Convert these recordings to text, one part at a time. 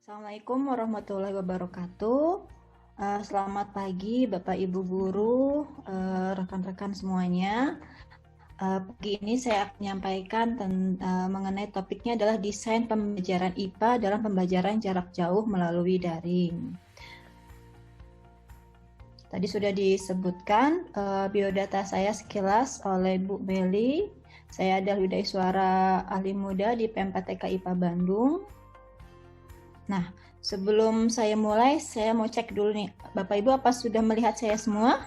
Assalamualaikum warahmatullahi wabarakatuh. Selamat pagi Bapak Ibu Guru, rekan-rekan semuanya. Pagi ini saya akan menyampaikan mengenai topiknya adalah desain pembelajaran IPA dalam pembelajaran jarak jauh melalui daring. Tadi sudah disebutkan biodata saya sekilas oleh Bu Meli. Saya adalah Widya Suara Ahli Muda di PMPTK IPA Bandung. Nah, sebelum saya mulai, saya mau cek dulu nih, Bapak Ibu apa sudah melihat saya semua?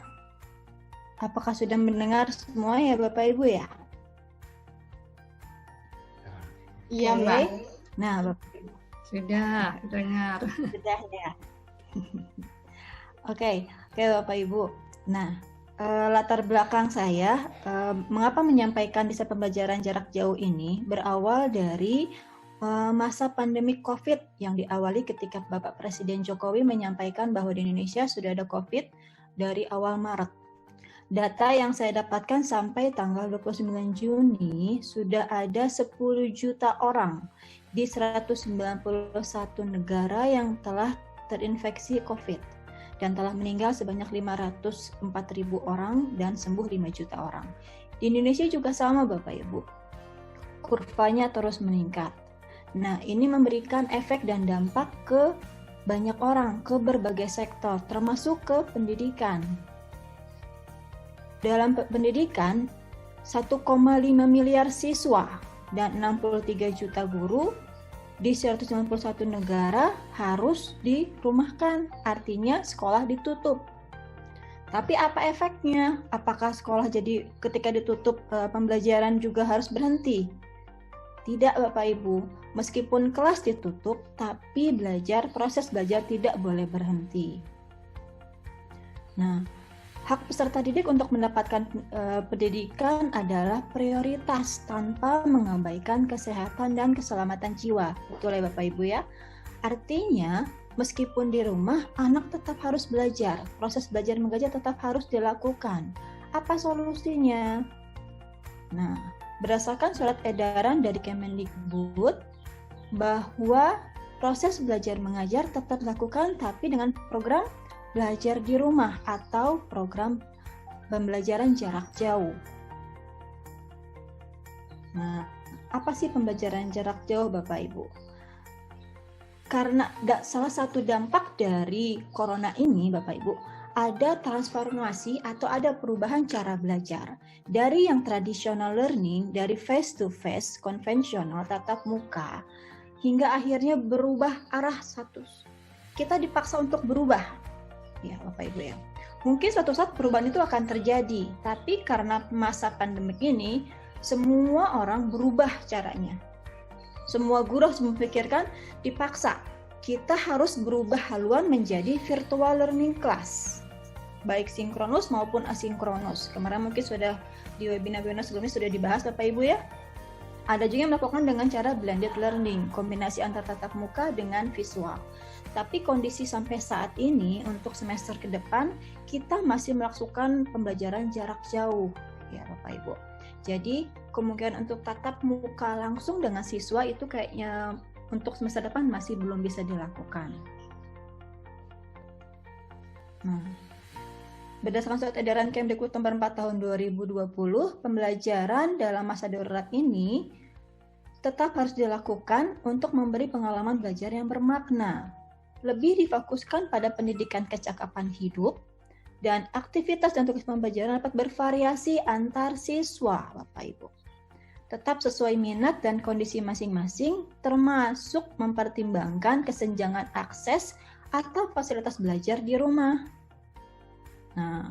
Apakah sudah mendengar semua ya Bapak Ibu ya? Iya, Mbak. Nah, Bapak Ibu. Sudah dengar. Sudah ya. Oke, Bapak Ibu. Nah, latar belakang saya, mengapa menyampaikan desain pembelajaran jarak jauh ini berawal dari masa pandemi COVID yang diawali ketika Bapak Presiden Jokowi menyampaikan bahwa di Indonesia sudah ada COVID dari awal Maret. Data yang saya dapatkan sampai tanggal 29 Juni sudah ada 10 juta orang di 191 negara yang telah terinfeksi COVID dan telah meninggal sebanyak 504.000 orang dan sembuh 5 juta orang. Di Indonesia juga sama Bapak Ibu. Kurvanya terus meningkat. Nah, ini memberikan efek dan dampak ke banyak orang, ke berbagai sektor, termasuk ke pendidikan. Dalam pendidikan, 1,5 miliar siswa dan 63 juta guru di 191 negara harus dirumahkan, artinya sekolah ditutup. Tapi apa efeknya? Apakah sekolah jadi ketika ditutup pembelajaran juga harus berhenti? Tidak Bapak Ibu, meskipun kelas ditutup, tapi proses belajar tidak boleh berhenti. Nah, hak peserta didik untuk mendapatkan pendidikan adalah prioritas tanpa mengabaikan kesehatan dan keselamatan jiwa. Betul ya Bapak Ibu ya? Artinya, meskipun di rumah, anak tetap harus belajar. Proses belajar mengajar tetap harus dilakukan. Apa solusinya? Nah, berdasarkan surat edaran dari Kemendikbud bahwa proses belajar mengajar tetap dilakukan tapi dengan program belajar di rumah atau program pembelajaran jarak jauh. Nah, apa sih pembelajaran jarak jauh Bapak Ibu? Karena salah satu dampak dari corona ini Bapak Ibu, ada transformasi atau ada perubahan cara belajar dari yang traditional learning, dari face to face, konvensional, tatap muka, hingga akhirnya berubah arah status. Kita dipaksa untuk berubah, ya Bapak Ibu ya. Mungkin suatu saat perubahan itu akan terjadi, tapi karena masa pandemik ini, semua orang berubah caranya. Semua guru harus memikirkan dipaksa. Kita harus berubah haluan menjadi virtual learning class. Baik sinkronus maupun asinkronus. Kemarin mungkin sudah di webinar-webinar sebelumnya sudah dibahas Bapak Ibu ya. Ada juga yang melakukan dengan cara blended learning, kombinasi antara tatap muka dengan visual. Tapi kondisi sampai saat ini untuk semester ke depan kita masih melakukan pembelajaran jarak jauh ya Bapak Ibu. Jadi kemungkinan untuk tatap muka langsung dengan siswa itu kayaknya untuk semester depan masih belum bisa dilakukan. Nah, berdasarkan surat edaran Kemdikbud nomor 4 tahun 2020, pembelajaran dalam masa darurat ini tetap harus dilakukan untuk memberi pengalaman belajar yang bermakna. Lebih difokuskan pada pendidikan kecakapan hidup dan aktivitas dan tugas pembelajaran dapat bervariasi antar siswa, Bapak Ibu. Tetap sesuai minat dan kondisi masing-masing, termasuk mempertimbangkan kesenjangan akses atau fasilitas belajar di rumah. Nah,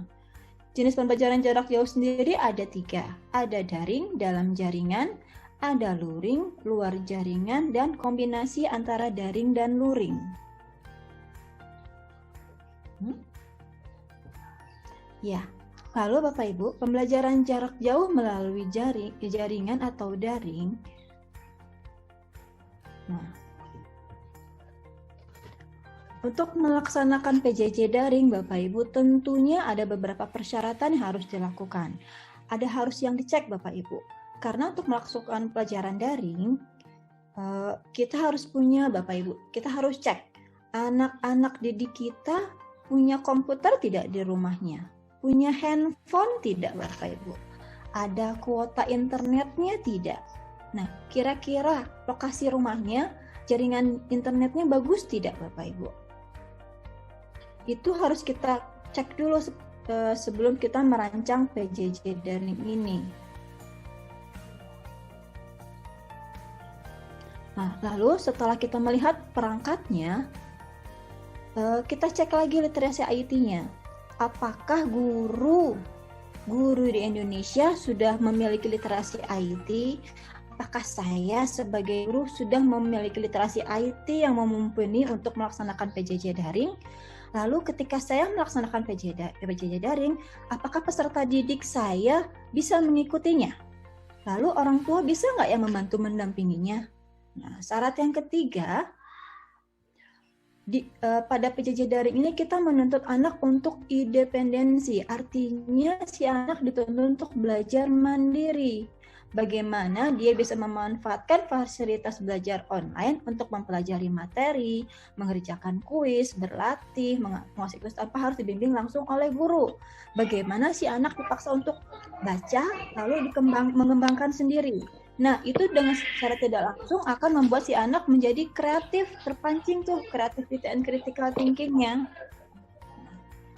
jenis pembelajaran jarak jauh sendiri ada 3. Ada daring, dalam jaringan, ada luring, luar jaringan, dan kombinasi antara daring dan luring. Ya, lalu Bapak Ibu, pembelajaran jarak jauh melalui jaringan atau daring. Nah, untuk melaksanakan PJJ daring Bapak Ibu tentunya ada beberapa persyaratan yang harus dilakukan. Ada harus yang dicek Bapak Ibu. Karena untuk melakukan pelajaran daring, kita harus punya, Bapak Ibu, kita harus cek anak-anak didik kita punya komputer tidak di rumahnya, punya handphone tidak, Bapak Ibu, ada kuota internetnya tidak. Nah, kira-kira lokasi rumahnya, jaringan internetnya bagus tidak, Bapak Ibu? Itu harus kita cek dulu sebelum kita merancang PJJ daring ini. Nah, lalu setelah kita melihat perangkatnya, kita cek lagi literasi IT-nya. Apakah guru di Indonesia sudah memiliki literasi IT? Apakah saya sebagai guru sudah memiliki literasi IT yang mumpuni untuk melaksanakan PJJ daring? Lalu ketika saya melaksanakan PJJ daring, apakah peserta didik saya bisa mengikutinya? Lalu orang tua bisa nggak yang membantu mendampinginya? Nah, syarat yang ketiga, pada PJJ daring ini kita menuntut anak untuk independensi, artinya si anak dituntut untuk belajar mandiri. Bagaimana dia bisa memanfaatkan fasilitas belajar online untuk mempelajari materi, mengerjakan kuis, berlatih, menguasai kuis tanpa harus dibimbing langsung oleh guru. Bagaimana si anak dipaksa untuk baca lalu mengembangkan sendiri. Nah, itu dengan secara tidak langsung akan membuat si anak menjadi kreatif, terpancing tuh creativity and critical thinking-nya.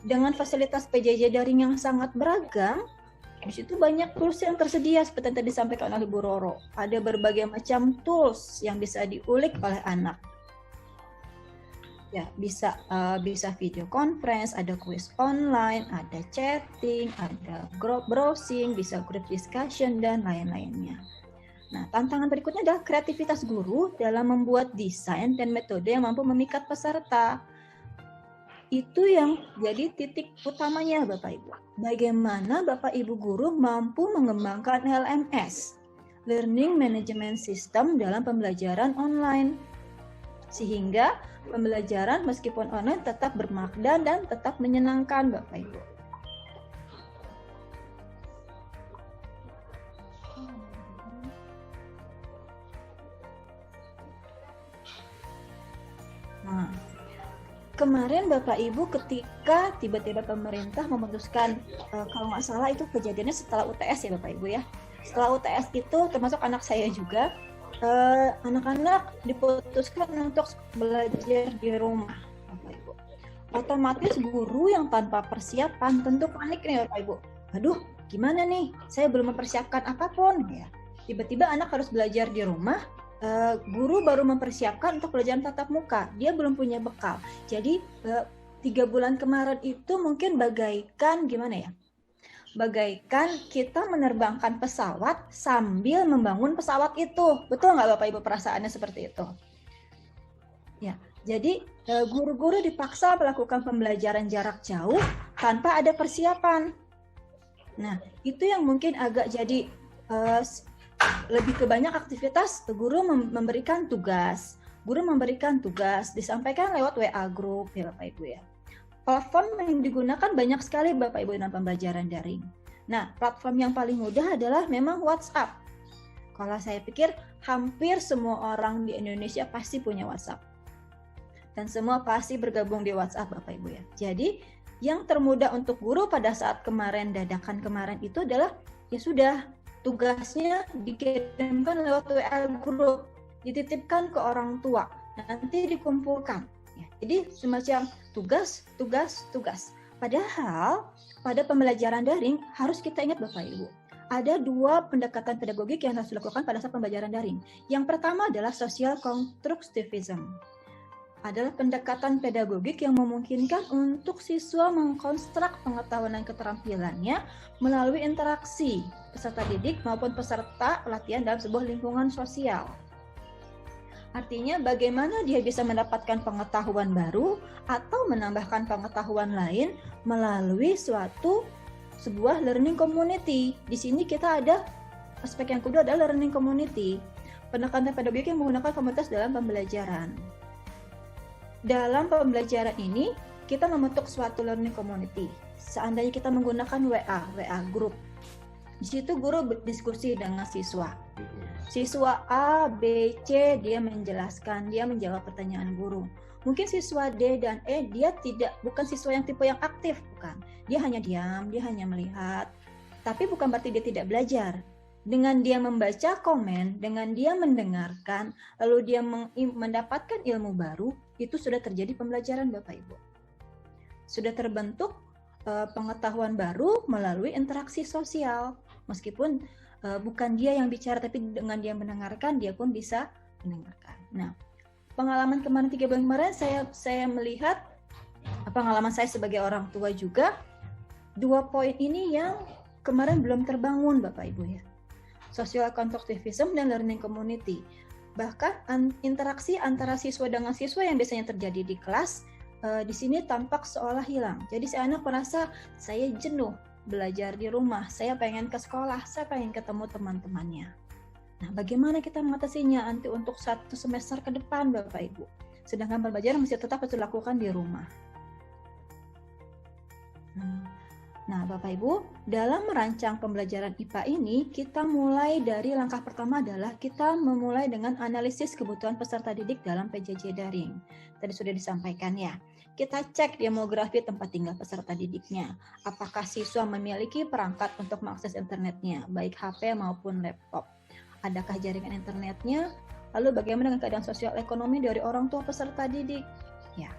Dengan fasilitas PJJ daring yang sangat beragam, di situ banyak tools yang tersedia seperti yang tadi disampaikan oleh Bu Roro. Ada berbagai macam tools yang bisa diulik oleh anak. Ya, bisa video conference, ada quiz online, ada chatting, ada group browsing, bisa group discussion dan lain-lainnya. Nah, tantangan berikutnya adalah kreativitas guru dalam membuat desain dan metode yang mampu memikat peserta. Itu yang jadi titik utamanya, Bapak Ibu. Bagaimana Bapak Ibu guru mampu mengembangkan LMS, Learning Management System, dalam pembelajaran online. Sehingga pembelajaran meskipun online tetap bermakna dan tetap menyenangkan, Bapak Ibu. Nah, kemarin Bapak Ibu ketika tiba-tiba pemerintah memutuskan, kalau nggak salah itu kejadiannya setelah UTS ya Bapak Ibu ya. Setelah UTS itu termasuk anak saya juga, anak-anak diputuskan untuk belajar di rumah Bapak Ibu. Otomatis guru yang tanpa persiapan tentu panik nih Bapak Ibu. Aduh, gimana nih? Saya belum mempersiapkan apapun ya. Tiba-tiba anak harus belajar di rumah. Guru baru mempersiapkan untuk pelajaran tatap muka, dia belum punya bekal. Jadi 3 bulan kemarin itu mungkin bagaikan gimana ya? Bagaikan kita menerbangkan pesawat sambil membangun pesawat itu. Betul nggak Bapak Ibu perasaannya seperti itu? Ya, jadi guru-guru dipaksa melakukan pembelajaran jarak jauh tanpa ada persiapan. Nah, itu yang mungkin agak jadi lebih ke banyak aktivitas. Guru memberikan tugas, disampaikan lewat WA group ya Bapak Ibu ya. Platform yang digunakan banyak sekali Bapak Ibu dalam pembelajaran daring. Nah, platform yang paling mudah adalah memang WhatsApp. Kalau saya pikir hampir semua orang di Indonesia pasti punya WhatsApp. Dan semua pasti bergabung di WhatsApp Bapak Ibu ya. Jadi, yang termudah untuk guru pada saat dadakan kemarin itu adalah ya sudah, tugasnya dikirimkan lewat WA group, dititipkan ke orang tua, nanti dikumpulkan. Ya, jadi semacam tugas. Padahal pada pembelajaran daring harus kita ingat Bapak Ibu, ada 2 pendekatan pedagogik yang harus dilakukan pada saat pembelajaran daring. Yang pertama adalah social constructivism. Adalah pendekatan pedagogik yang memungkinkan untuk siswa mengkonstruk pengetahuan dan keterampilannya melalui interaksi peserta didik maupun peserta latihan dalam sebuah lingkungan sosial. Artinya bagaimana dia bisa mendapatkan pengetahuan baru atau menambahkan pengetahuan lain melalui sebuah learning community. Di sini kita ada aspek yang kedua adalah learning community. Pendekatan pedagogik yang menggunakan komunitas dalam pembelajaran. Dalam pembelajaran ini, kita membentuk suatu learning community. Seandainya kita menggunakan WA group. Di situ guru berdiskusi dengan siswa. Siswa A, B, C dia menjelaskan, dia menjawab pertanyaan guru. Mungkin siswa D dan E dia bukan siswa yang tipe yang aktif, bukan. Dia hanya diam, dia hanya melihat. Tapi bukan berarti dia tidak belajar. Dengan dia membaca komen, dengan dia mendengarkan, lalu dia mendapatkan ilmu baru, itu sudah terjadi pembelajaran Bapak Ibu. Sudah terbentuk pengetahuan baru melalui interaksi sosial. Meskipun bukan dia yang bicara, tapi dengan dia mendengarkan, dia pun bisa mendengarkan. Nah, pengalaman kemarin 3 bulan kemarin saya melihat pengalaman saya sebagai orang tua juga, 2 poin ini yang kemarin belum terbangun Bapak Ibu ya. Social constructivism dan learning community. Bahkan interaksi antara siswa dengan siswa yang biasanya terjadi di kelas di sini tampak seolah hilang. Jadi si anak merasa saya jenuh belajar di rumah, saya pengen ke sekolah, saya pengen ketemu teman-temannya. Nah, bagaimana kita mengatasinya nanti untuk 1 semester ke depan Bapak Ibu? Sedangkan pembelajaran masih tetap harus dilakukan di rumah. Nah, Bapak Ibu, dalam merancang pembelajaran IPA ini, kita mulai dari langkah pertama adalah kita memulai dengan analisis kebutuhan peserta didik dalam PJJ daring. Tadi sudah disampaikan ya. Kita cek demografi tempat tinggal peserta didiknya. Apakah siswa memiliki perangkat untuk mengakses internetnya, baik HP maupun laptop. Adakah jaringan internetnya? Lalu bagaimana dengan keadaan sosial ekonomi dari orang tua peserta didik? Ya.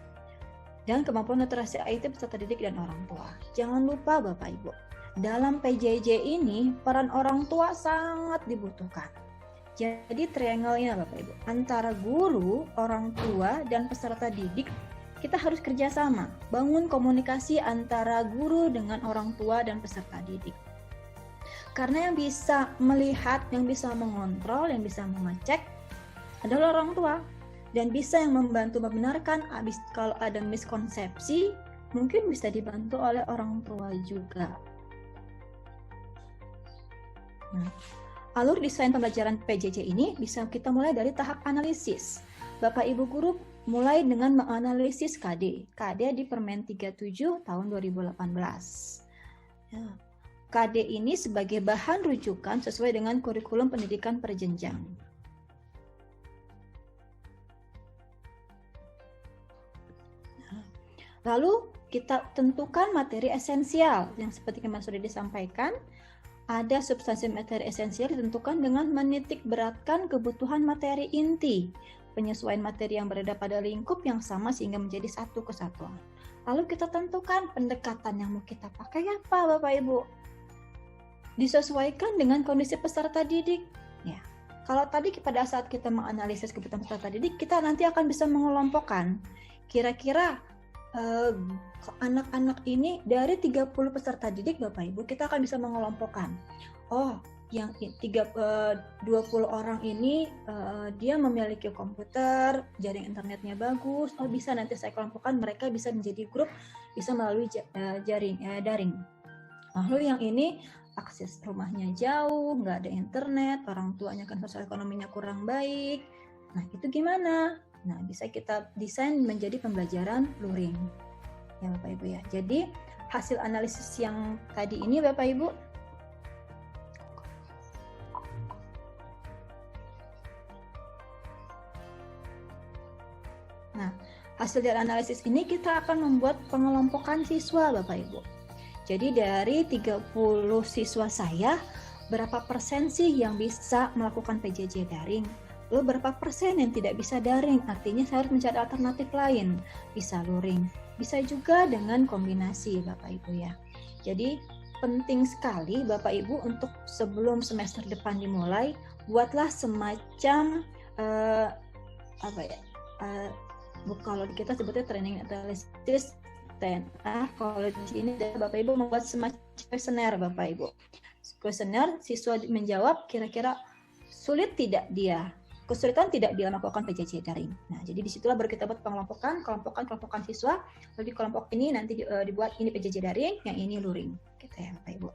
Dan kemampuan literasi IT peserta didik dan orang tua. Jangan lupa Bapak Ibu, dalam PJJ ini peran orang tua sangat dibutuhkan. Jadi triangle-nya Bapak Ibu, antara guru, orang tua, dan peserta didik, kita harus kerjasama, bangun komunikasi antara guru dengan orang tua dan peserta didik. Karena yang bisa melihat, yang bisa mengontrol, yang bisa mengecek adalah orang tua. Dan bisa yang membantu membenarkan kalau ada miskonsepsi, mungkin bisa dibantu oleh orang tua juga. Nah, alur desain pembelajaran PJJ ini bisa kita mulai dari tahap analisis. Bapak Ibu guru mulai dengan menganalisis KD di Permen 37 tahun 2018. Ya. KD ini sebagai bahan rujukan sesuai dengan kurikulum pendidikan berjenjang. Lalu kita tentukan materi esensial yang seperti kemarin sudah disampaikan. Ada substansi materi esensial ditentukan dengan menitik beratkan kebutuhan materi inti, penyesuaian materi yang berada pada lingkup yang sama sehingga menjadi satu kesatuan. Lalu kita tentukan pendekatan yang mau kita pakai apa Bapak Ibu. Disesuaikan dengan kondisi peserta didik. Ya. Kalau tadi pada saat kita menganalisis kebutuhan peserta didik, kita nanti akan bisa mengelompokkan kira-kira anak-anak ini dari 30 peserta didik Bapak Ibu, kita akan bisa mengelompokkan. Oh, yang 20 orang ini dia memiliki komputer, jaring internetnya bagus. Oh, bisa nanti saya kelompokkan, mereka bisa menjadi grup, bisa melalui daring. Lalu yang ini akses rumahnya jauh, nggak ada internet, orang tuanya kan sosial ekonominya kurang baik. Nah, itu gimana? Nah, bisa kita desain menjadi pembelajaran luring. Ya Bapak Ibu ya. Jadi, hasil analisis yang tadi ini Bapak Ibu, nah, hasil dari analisis ini kita akan membuat pengelompokan siswa Bapak Ibu. Jadi dari 30 siswa saya, berapa persen sih yang bisa melakukan PJJ daring? Lalu berapa persen yang tidak bisa daring? Artinya saya harus mencari alternatif lain. Bisa luring, bisa juga dengan kombinasi Bapak Ibu ya. Jadi penting sekali Bapak Ibu untuk sebelum semester depan dimulai, buatlah semacam kalau kita sebutnya training analysis TNA, kalau di sini Bapak Ibu membuat semacam kuesioner Bapak Ibu. Kuesioner siswa menjawab kira-kira kesulitan tidak dia melakukan PJJ daring. Nah, jadi disitulah baru kita buat kelompokan siswa. Lalu di kelompok ini nanti dibuat ini PJJ daring, yang ini luring. Gitu ya Bapak Ibu.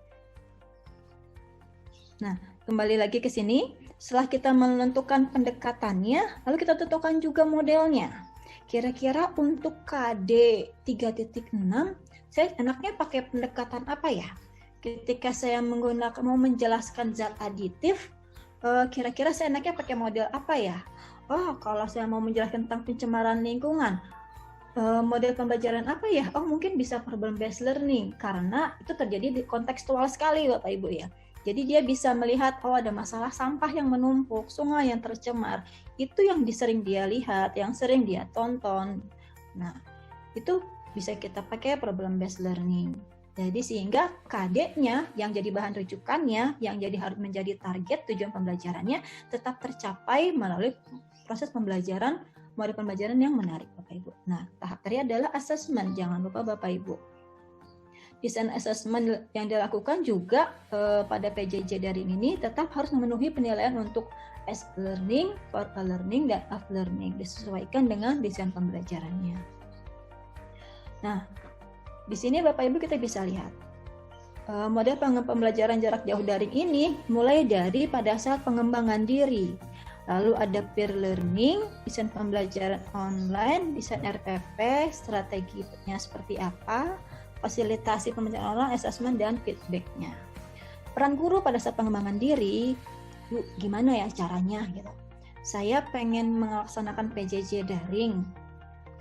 Nah, kembali lagi ke sini. Setelah kita menentukan pendekatannya, lalu kita tentukan juga modelnya. Kira-kira untuk KD 3.6, saya enaknya pakai pendekatan apa ya? Ketika saya mau menjelaskan zat aditif, kira-kira saya enaknya pakai model apa ya? Oh, kalau saya mau menjelaskan tentang pencemaran lingkungan, model pembelajaran apa ya? Oh, mungkin bisa problem based learning, karena itu terjadi di kontekstual sekali Bapak Ibu ya. Jadi dia bisa melihat, oh ada masalah sampah yang menumpuk, sungai yang tercemar. Itu yang sering dia lihat, yang sering dia tonton. Nah, itu bisa kita pakai problem based learning. Jadi sehingga KD-nya yang jadi bahan rujukannya, yang jadi harus menjadi target tujuan pembelajarannya tetap tercapai melalui proses pembelajaran, model pembelajaran yang menarik Bapak Ibu. Nah, tahap terakhir adalah assessment. Jangan lupa Bapak Ibu. Desain assessment yang dilakukan juga pada PJJ daring ini tetap harus memenuhi penilaian untuk as learning, for learning, dan off learning. Disesuaikan dengan desain pembelajarannya. Nah, di sini Bapak Ibu kita bisa lihat model pembelajaran jarak jauh daring ini mulai dari pada saat pengembangan diri. Lalu ada peer learning, desain pembelajaran online, desain RPP, strateginya seperti apa, fasilitasi pembelajaran online, assessment, dan feedback-nya. Peran guru pada saat pengembangan diri, yuk gimana ya caranya gitu. Saya pengen melaksanakan PJJ daring.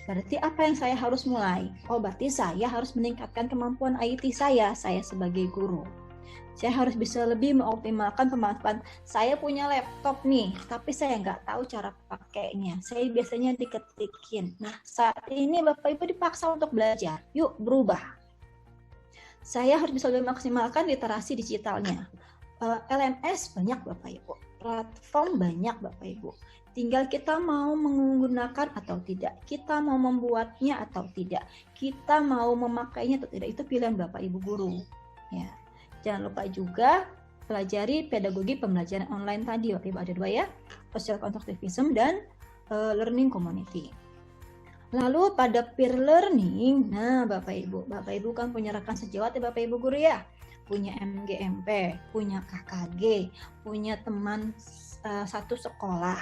Berarti apa yang saya harus mulai? Oh, berarti saya harus meningkatkan kemampuan IT saya sebagai guru. Saya harus bisa lebih mengoptimalkan pemanfaatan. Saya punya laptop nih, tapi saya nggak tahu cara pakainya. Saya biasanya diketikin. Nah, saat ini Bapak Ibu dipaksa untuk belajar. Yuk, berubah. Saya harus bisa lebih maksimalkan literasi digitalnya. LMS banyak Bapak Ibu. Platform banyak Bapak Ibu. Tinggal kita mau menggunakan atau tidak. Kita mau membuatnya atau tidak. Kita mau memakainya atau tidak. Itu pilihan Bapak Ibu guru. Ya. Jangan lupa juga pelajari pedagogi pembelajaran online tadi, Bapak Ibu ada 2 ya, social constructivism dan learning community. Lalu pada peer learning, nah Bapak Ibu kan punya rekan sejawat ya Bapak Ibu guru ya, punya MGMP, punya KKG, punya teman satu sekolah,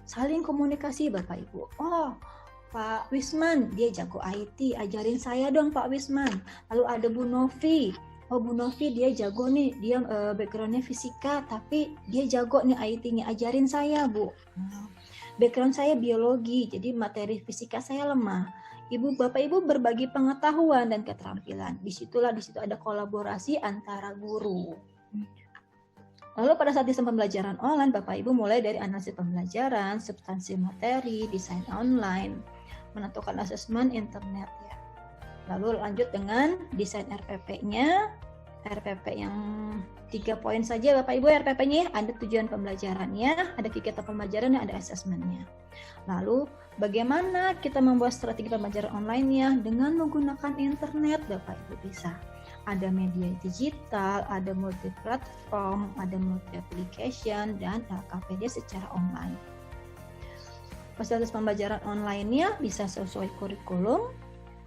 saling komunikasi Bapak Ibu. Oh, Pak Wisman, dia jago IT, ajarin saya dong Pak Wisman. Lalu ada Bu Novi. Oh, Bu Novi dia jago nih, dia backgroundnya fisika, tapi dia jago nih IT-nya, ajarin saya Bu. Background saya biologi, jadi materi fisika saya lemah. Bapak Ibu berbagi pengetahuan dan keterampilan. Di situ ada kolaborasi antara guru. Lalu pada saat desain pembelajaran online, Bapak Ibu mulai dari analisis pembelajaran, substansi materi, desain online, menentukan asesmen internet ya. Lalu lanjut dengan desain RPP-nya. RPP yang 3 poin saja Bapak Ibu RPP-nya ya. Ada tujuan pembelajarannya, ada kegiatan pembelajarannya, ada asesmennya. Lalu bagaimana kita membuat strategi pembelajaran online-nya dengan menggunakan internet Bapak Ibu bisa. Ada media digital, ada multi platform, ada multi application, dan LKPD secara online. Fasilitas pembelajaran online-nya bisa sesuai kurikulum,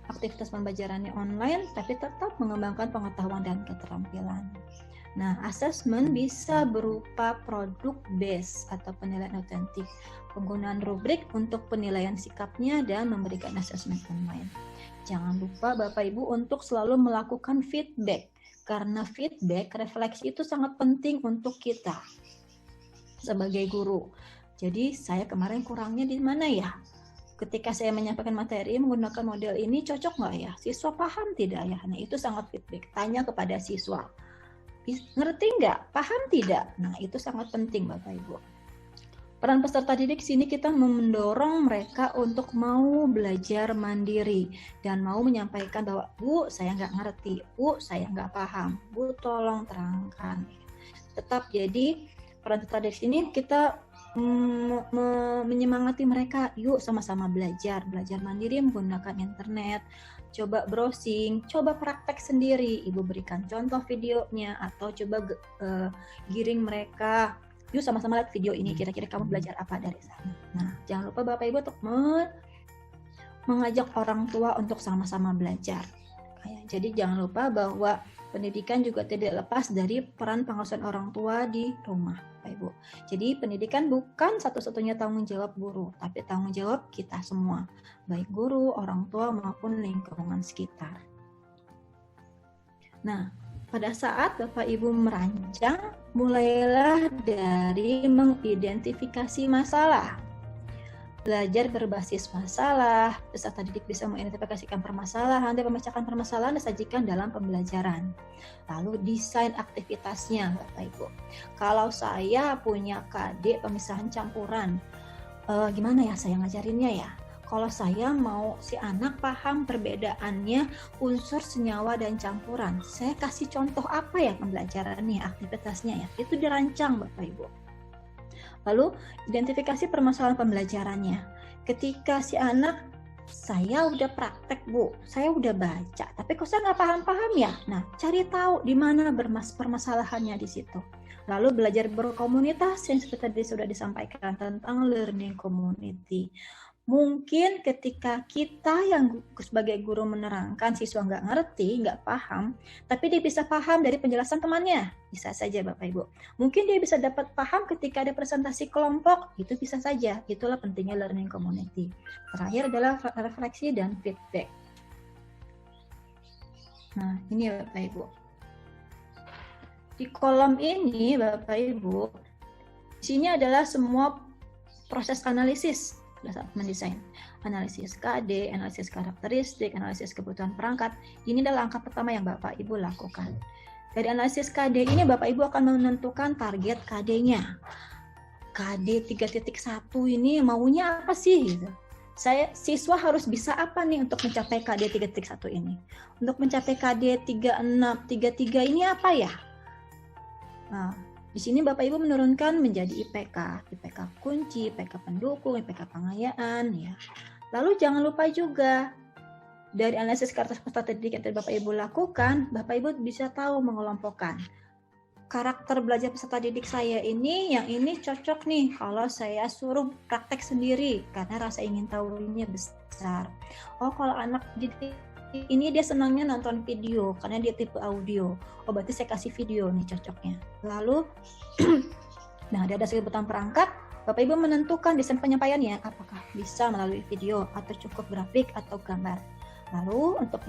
aktivitas pembelajarannya online, tapi tetap mengembangkan pengetahuan dan keterampilan. Nah, assessment bisa berupa product based atau penilaian otentik, penggunaan rubrik untuk penilaian sikapnya dan memberikan assessment online. Jangan lupa Bapak Ibu untuk selalu melakukan feedback, karena feedback, refleksi itu sangat penting untuk kita sebagai guru. Jadi saya kemarin kurangnya di mana ya? Ketika saya menyampaikan materi menggunakan model ini cocok nggak ya? Siswa paham tidak ya? Nah itu sangat feedback. Tanya kepada siswa. Ngerti nggak? Paham tidak? Nah itu sangat penting Bapak Ibu. Peran peserta didik sini kita mendorong mereka untuk mau belajar mandiri dan mau menyampaikan bahwa Bu saya nggak ngerti, Bu saya nggak paham, Bu tolong terangkan. Tetap jadi peran peserta didik sini kita menyemangati mereka, yuk sama-sama belajar mandiri menggunakan internet, coba browsing, coba praktek sendiri, Ibu berikan contoh videonya atau coba giring mereka, yuk sama-sama lihat video ini, kira-kira kamu belajar apa dari sana. Nah, jangan lupa Bapak Ibu untuk mengajak orang tua untuk sama-sama belajar. Jadi jangan lupa bahwa pendidikan juga tidak lepas dari peran pengawasan orang tua di rumah, Bapak Ibu. Jadi pendidikan bukan satu-satunya tanggung jawab guru, tapi tanggung jawab kita semua, baik guru, orang tua maupun lingkungan sekitar. Nah, pada saat Bapak Ibu merancang mulailah dari mengidentifikasi masalah. Belajar berbasis masalah, peserta didik bisa mengidentifikasikan permasalahan dan memecahkan permasalahan disajikan dalam pembelajaran. Lalu desain aktivitasnya, Bapak Ibu. Kalau saya punya KD pemisahan campuran, gimana ya saya ngajarinnya ya? Kalau saya mau si anak paham perbedaannya unsur senyawa dan campuran, saya kasih contoh apa ya pembelajarannya, aktivitasnya ya? Itu dirancang, Bapak Ibu. Lalu identifikasi permasalahan pembelajarannya. Ketika si anak, saya udah praktek Bu, saya udah baca, tapi kok saya nggak paham-paham ya? Nah, cari tahu di mana permasalahannya di situ. Lalu belajar berkomunitas yang seperti tadi sudah disampaikan tentang learning community. Mungkin ketika kita yang sebagai guru menerangkan, siswa nggak ngerti, nggak paham, tapi dia bisa paham dari penjelasan temannya. Bisa saja Bapak Ibu. Mungkin dia bisa dapat paham ketika ada presentasi kelompok, itu bisa saja. Itulah pentingnya learning community. Terakhir adalah refleksi dan feedback. Nah, ini Bapak Ibu. Di kolom ini Bapak Ibu, di sini adalah semua proses analisis saat mendesain. Analisis KD, analisis karakteristik, analisis kebutuhan perangkat. Ini adalah langkah pertama yang Bapak Ibu lakukan. Dari analisis KD ini Bapak Ibu akan menentukan target KD-nya. KD 3.1 ini maunya apa sih? Gitu. Siswa harus bisa apa nih untuk mencapai KD 3.1 ini? Untuk mencapai KD 33 ini apa ya? Nah, di sini Bapak Ibu menurunkan menjadi IPK kunci, IPK pendukung, IPK pengayaan ya. Lalu jangan lupa juga dari analisis karakteristik didik yang Bapak Ibu lakukan, Bapak Ibu bisa tahu mengelompokkan. Karakter belajar peserta didik saya ini, yang ini cocok nih kalau saya suruh praktek sendiri karena rasa ingin tahunya besar. Oh, kalau anak didik ini dia senangnya nonton video karena dia tipe audio. Oh, berarti saya kasih video nih cocoknya. Lalu, nah ada dasar kebutuhan perangkat, Bapak Ibu menentukan desain penyampaiannya, apakah bisa melalui video atau cukup grafik atau gambar. Lalu untuk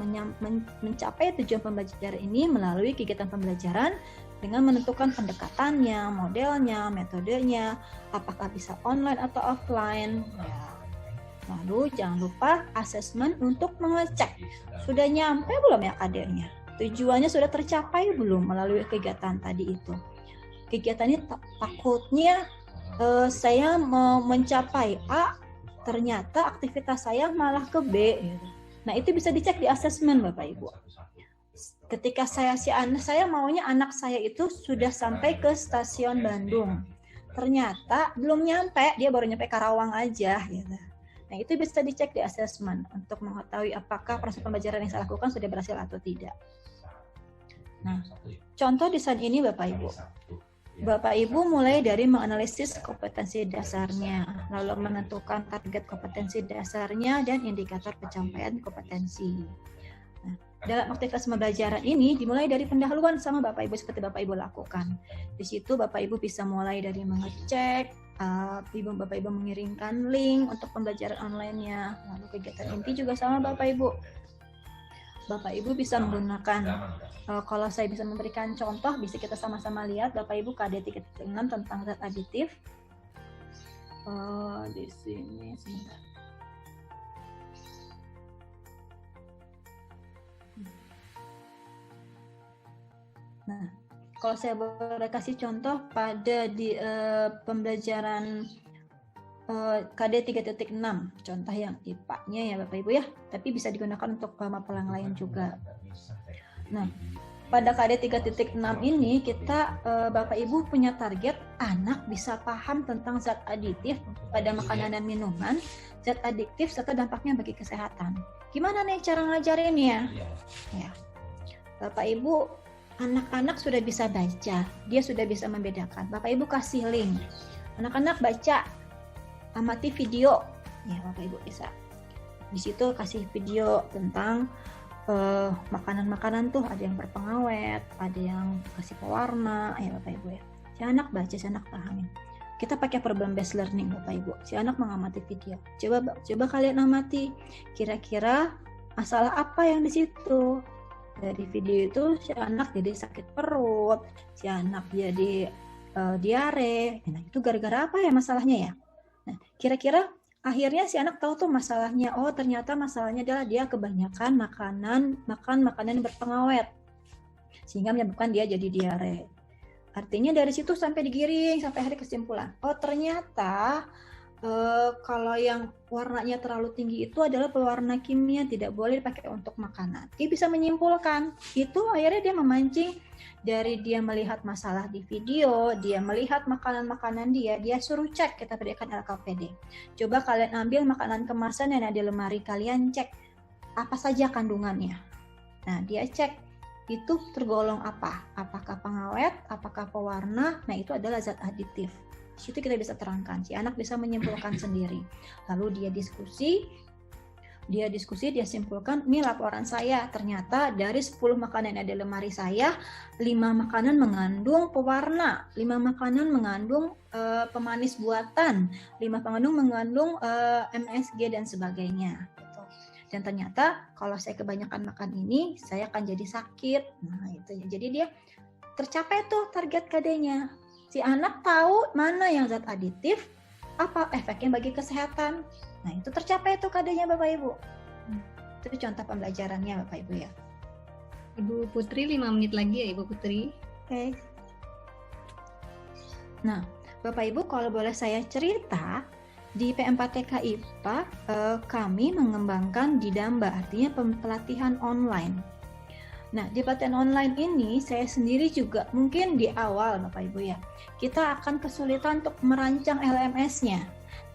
mencapai tujuan pembelajaran ini melalui kegiatan pembelajaran dengan menentukan pendekatannya, modelnya, metodenya, apakah bisa online atau offline. Ya. Lalu jangan lupa asesmen untuk mengecek sudah nyampe belum ya KD-nya, tujuannya sudah tercapai belum melalui kegiatan tadi itu. Kegiatan ini takutnya saya mau mencapai A, ternyata aktivitas saya malah ke B. Nah itu bisa dicek di asesmen Bapak Ibu. Ketika saya maunya anak saya itu sudah sampai ke stasiun Bandung, ternyata belum nyampe, dia baru nyampe Karawang aja gitu. Nah, itu bisa dicek di asesmen untuk mengetahui apakah proses pembelajaran yang saya lakukan sudah berhasil atau tidak. Nah, contoh desain ini Bapak Ibu. Bapak Ibu mulai dari menganalisis kompetensi dasarnya, lalu menentukan target kompetensi dasarnya dan indikator pencapaian kompetensi. Nah, dalam aktivitas pembelajaran ini dimulai dari pendahuluan sama Bapak Ibu seperti Bapak Ibu lakukan. Di situ Bapak Ibu bisa mulai dari mengecek, Bapak Ibu mengirimkan link untuk pembelajaran online-nya. Lalu kegiatan inti juga sama Bapak Ibu. Bapak Ibu bisa menggunakan, kalau saya bisa memberikan contoh, bisa kita sama-sama lihat Bapak Ibu KD 3.6 tentang zat aditif. Di sini sebentar. Nah, kalau saya boleh kasih contoh pada di pembelajaran KD 3.6, contoh yang IPA-nya ya Bapak Ibu ya, tapi bisa digunakan untuk mapel yang lain juga. Nah, pada KD 3.6 ini kita Bapak Ibu punya target anak bisa paham tentang zat aditif pada makanan dan minuman, zat adiktif serta dampaknya bagi kesehatan. Gimana nih cara ngajarinnya? Ya, Bapak Ibu, anak-anak sudah bisa baca, dia sudah bisa membedakan. Bapak Ibu kasih link, anak-anak baca, amati video, ya Bapak Ibu bisa. Di situ kasih video tentang makanan-makanan tuh, ada yang berpengawet, ada yang kasih pewarna, ya Bapak Ibu ya. Si anak baca, si anak pahamin. Kita pakai problem based learning Bapak Ibu. Si anak mengamati video. Coba kalian amati, kira-kira masalah apa yang di situ. Dari video itu si anak jadi sakit perut, si anak jadi diare. Nah, itu gara-gara apa ya masalahnya ya? Nah, kira-kira akhirnya si anak tahu tuh masalahnya. Oh, ternyata masalahnya adalah dia kebanyakan makan makanan berpengawet, sehingga menyebabkan dia jadi diare. Artinya dari situ sampai digiring sampai akhir kesimpulan. Oh, ternyata kalau yang warnanya terlalu tinggi itu adalah pewarna kimia, tidak boleh dipakai untuk makanan. Dia bisa menyimpulkan. Itu akhirnya dia memancing dari dia melihat masalah di video, dia melihat makanan-makanan dia suruh cek, kita berikan LKPD. Coba kalian ambil makanan kemasan yang ada di lemari, kalian cek apa saja kandungannya. Nah, dia cek itu tergolong apa? Apakah pengawet, apakah pewarna? Nah, itu adalah zat aditif. Di situ kita bisa terangkan, si anak bisa menyimpulkan sendiri. Lalu dia diskusi, dia simpulkan, ini laporan saya, ternyata dari 10 makanan yang ada di lemari saya, 5 makanan mengandung pewarna, 5 makanan mengandung pemanis buatan, 5 mengandung MSG dan sebagainya. Dan ternyata kalau saya kebanyakan makan ini, saya akan jadi sakit. Nah, itu. Jadi dia tercapai tuh target KD-nya. Si anak tahu mana yang zat aditif, apa efeknya bagi kesehatan. Nah, itu tercapai tuh KD-nya Bapak Ibu. Itu contoh pembelajarannya Bapak Ibu ya. Ibu Putri 5 menit lagi ya Ibu Putri. Oke. Nah, Bapak Ibu kalau boleh saya cerita, di PM4TK IPA kami mengembangkan Didamba, artinya pelatihan online. Nah, di pelatihan online ini saya sendiri juga mungkin di awal Bapak Ibu ya, kita akan kesulitan untuk merancang LMS-nya.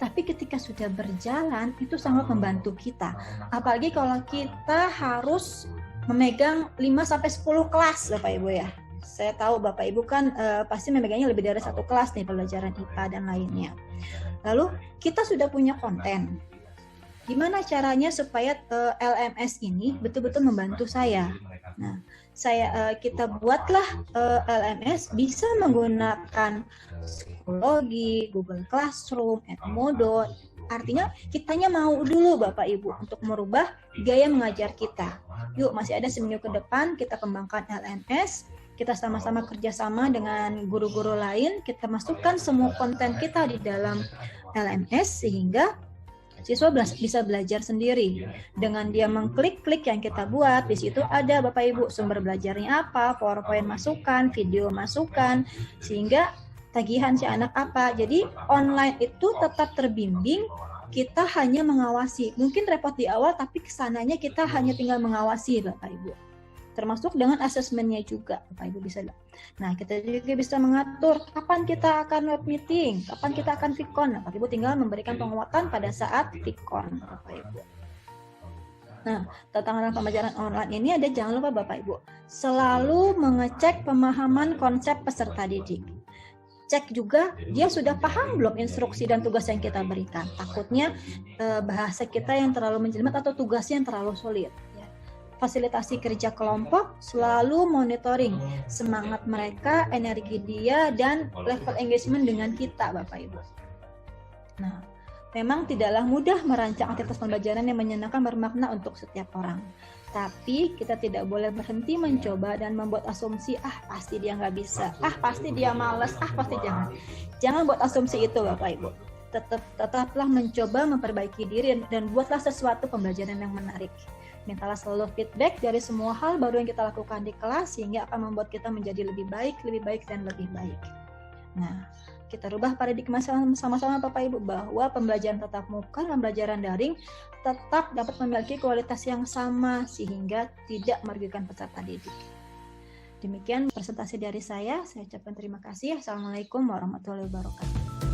Tapi ketika sudah berjalan itu sangat membantu kita. Apalagi kalau kita harus memegang 5-10 kelas Bapak Ibu ya. Saya tahu Bapak Ibu kan pasti memegangnya lebih dari 1 kelas nih, pelajaran IPA dan lainnya. Lalu kita sudah punya konten. Gimana caranya supaya LMS ini betul-betul membantu saya? Nah, kita buatlah LMS bisa menggunakan psikologi, Google Classroom, Edmodo. Artinya kitanya mau dulu Bapak Ibu untuk merubah gaya mengajar kita. Yuk, masih ada seminggu ke depan kita kembangkan LMS. Kita sama-sama kerjasama dengan guru-guru lain, kita masukkan semua konten kita di dalam LMS sehingga siswa bisa belajar sendiri. Dengan dia mengklik-klik yang kita buat, di situ ada Bapak Ibu sumber belajarnya apa, PowerPoint masukkan, video masukkan, sehingga tagihan si anak apa. Jadi online itu tetap terbimbing, kita hanya mengawasi. Mungkin repot di awal, tapi kesananya kita hanya tinggal mengawasi Bapak Ibu. Termasuk dengan asesmennya juga Bapak Ibu bisa. Nah, kita juga bisa mengatur kapan kita akan web meeting, kapan kita akan Vkon. Bapak Ibu tinggal memberikan penguatan pada saat Vkon Bapak Ibu. Nah, tantangan pembelajaran online ini ada, jangan lupa Bapak Ibu, selalu mengecek pemahaman konsep peserta didik. Cek juga dia sudah paham belum instruksi dan tugas yang kita berikan. Takutnya bahasa kita yang terlalu menjelimet atau tugasnya yang terlalu sulit. Fasilitasi kerja kelompok, selalu monitoring semangat mereka, energi dia, dan level engagement dengan kita Bapak Ibu. Nah, memang tidaklah mudah merancang aktivitas pembelajaran yang menyenangkan bermakna untuk setiap orang. Tapi kita tidak boleh berhenti mencoba dan membuat asumsi, pasti dia nggak bisa, pasti dia malas, pasti jangan. Jangan buat asumsi itu Bapak Ibu. Tetaplah mencoba memperbaiki diri dan buatlah sesuatu pembelajaran yang menarik. Mintalah selalu feedback dari semua hal baru yang kita lakukan di kelas sehingga akan membuat kita menjadi lebih baik, dan lebih baik. Nah, kita rubah paradigma sama-sama Bapak Ibu bahwa pembelajaran tatap muka dan pembelajaran daring tetap dapat memiliki kualitas yang sama sehingga tidak merugikan peserta didik. Demikian presentasi dari saya ucapkan terima kasih. Assalamualaikum warahmatullahi wabarakatuh.